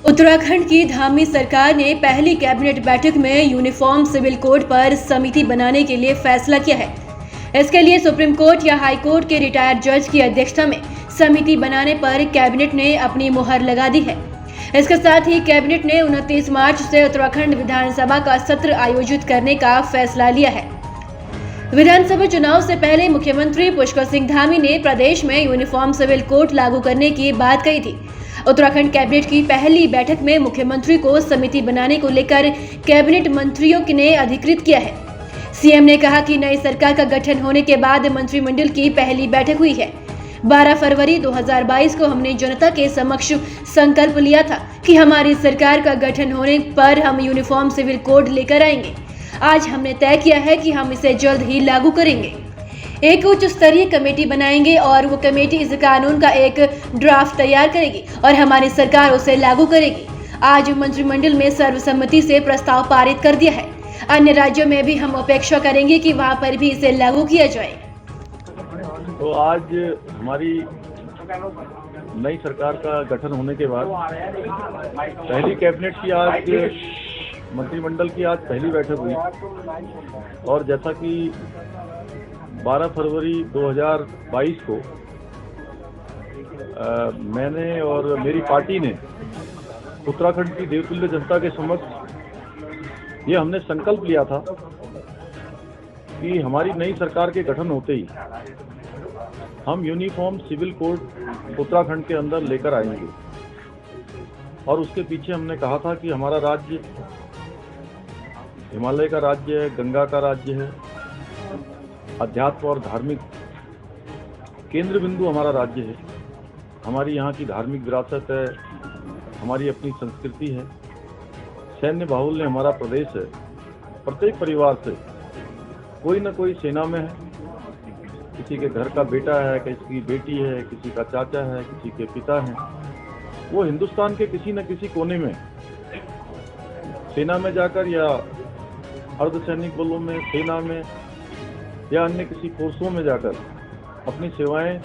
उत्तराखंड की धामी सरकार ने पहली कैबिनेट बैठक में यूनिफॉर्म सिविल कोड पर समिति बनाने के लिए फैसला किया है। इसके लिए सुप्रीम कोर्ट या हाई कोर्ट के रिटायर्ड जज की अध्यक्षता में समिति बनाने पर कैबिनेट ने अपनी मुहर लगा दी है। इसके साथ ही कैबिनेट ने 29 मार्च से उत्तराखंड विधानसभा का सत्र आयोजित करने का फैसला लिया है। विधानसभा चुनाव से पहले मुख्यमंत्री पुष्कर सिंह धामी ने प्रदेश में यूनिफॉर्म सिविल कोड लागू करने की बात कही थी। उत्तराखंड कैबिनेट की पहली बैठक में मुख्यमंत्री को समिति बनाने को लेकर कैबिनेट मंत्रियों ने अधिकृत किया है। सीएम ने कहा कि नई सरकार का गठन होने के बाद मंत्रिमंडल की पहली बैठक हुई है। 12 फरवरी 2022 को हमने जनता के समक्ष संकल्प लिया था कि हमारी सरकार का गठन होने पर हम यूनिफॉर्म सिविल कोड लेकर आएंगे। आज हमने तय किया है कि हम इसे जल्द ही लागू करेंगे। एक उच्च स्तरीय कमेटी बनाएंगे और वो कमेटी इस कानून का एक ड्राफ्ट तैयार करेगी और हमारी सरकार उसे लागू करेगी। आज मंत्रिमंडल में सर्वसम्मति से प्रस्ताव पारित कर दिया है। अन्य राज्यों में भी हम अपेक्षा करेंगे कि वहां पर भी इसे लागू किया जाए। तो आज हमारी नई सरकार का गठन होने के बाद पहली कैबिनेट की आज मंत्रिमंडल की आज पहली बैठक हुई और जैसा कि 12 फरवरी 2022 को मैंने और मेरी पार्टी ने उत्तराखंड की देवतुल्य जनता के समक्ष ये हमने संकल्प लिया था कि हमारी नई सरकार के गठन होते ही हम यूनिफॉर्म सिविल कोड उत्तराखंड के अंदर लेकर आएंगे। और उसके पीछे हमने कहा था कि हमारा राज्य हिमालय का राज्य है, गंगा का राज्य है, अध्यात्म और धार्मिक केंद्र बिंदु हमारा राज्य है। हमारी यहाँ की धार्मिक विरासत है, हमारी अपनी संस्कृति है, सैन्य बाहुल्य हमारा प्रदेश है। प्रत्येक परिवार से कोई न कोई सेना में है, किसी के घर का बेटा है, किसी की बेटी है, किसी का चाचा है, किसी के पिता हैं। वो हिंदुस्तान के किसी न किसी कोने में सेना में जाकर या अर्धसैनिक बलों में, सेना में या अन्य किसी फोर्सों में जाकर अपनी सेवाएं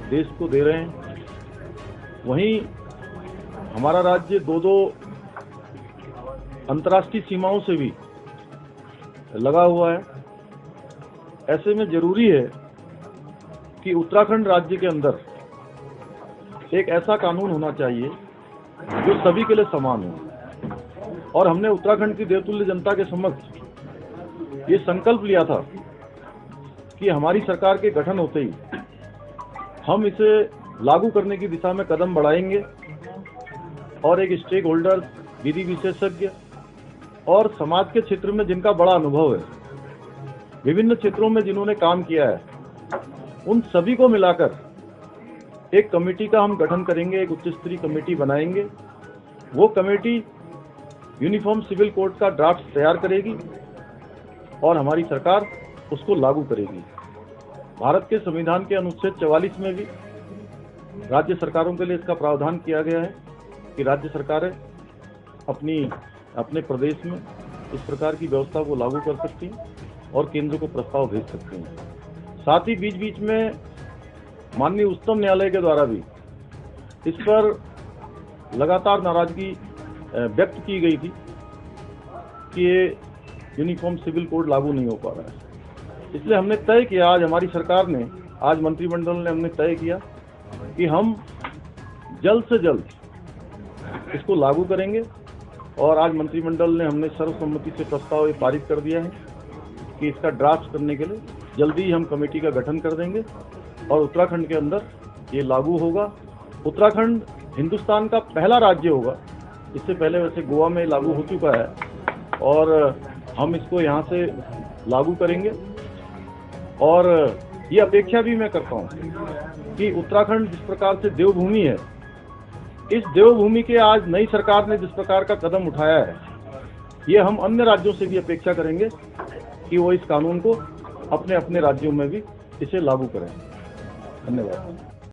देश को दे रहे हैं। वहीं हमारा राज्य दो अंतर्राष्ट्रीय सीमाओं से भी लगा हुआ है। ऐसे में जरूरी है कि उत्तराखंड राज्य के अंदर एक ऐसा कानून होना चाहिए जो सभी के लिए समान हो। और हमने उत्तराखंड की देवतुल्य जनता के समक्ष ये संकल्प लिया था कि हमारी सरकार के गठन होते ही हम इसे लागू करने की दिशा में कदम बढ़ाएंगे और एक स्टेक होल्डर, विधि विशेषज्ञ और समाज के क्षेत्र में जिनका बड़ा अनुभव है, विभिन्न क्षेत्रों में जिन्होंने काम किया है, उन सभी को मिलाकर एक कमेटी का हम गठन करेंगे, एक उच्च स्तरीय कमेटी बनाएंगे। वो कमेटी यूनिफॉर्म सिविल कोड का ड्राफ्ट तैयार करेगी और हमारी सरकार उसको लागू करेगी। भारत के संविधान के अनुच्छेद 44 में भी राज्य सरकारों के लिए इसका प्रावधान किया गया है कि राज्य सरकारें अपने प्रदेश में इस प्रकार की व्यवस्था को लागू कर सकती हैं और केंद्र को प्रस्ताव भेज सकते हैं। साथ ही बीच बीच में माननीय उच्चतम न्यायालय के द्वारा भी इस पर लगातार नाराजगी व्यक्त की गई थी कि ये यूनिफॉर्म सिविल कोड लागू नहीं हो पा रहा है। इसलिए हमने तय किया, आज हमारी सरकार ने, आज मंत्रिमंडल ने हमने तय किया कि हम जल्द से जल्द इसको लागू करेंगे। और आज मंत्रिमंडल ने हमने सर्वसम्मति से प्रस्ताव ये पारित कर दिया है कि इसका ड्राफ्ट करने के लिए जल्दी ही हम कमेटी का गठन कर देंगे और उत्तराखंड के अंदर ये लागू होगा। उत्तराखंड हिंदुस्तान का पहला राज्य होगा। इससे पहले वैसे गोवा में लागू हो चुका है और हम इसको यहाँ से लागू करेंगे। और ये अपेक्षा भी मैं करता हूँ कि उत्तराखंड जिस प्रकार से देवभूमि है, इस देवभूमि के आज नई सरकार ने जिस प्रकार का कदम उठाया है, ये हम अन्य राज्यों से भी अपेक्षा करेंगे कि वो इस कानून को अपने अपने राज्यों में भी इसे लागू करें। धन्यवाद।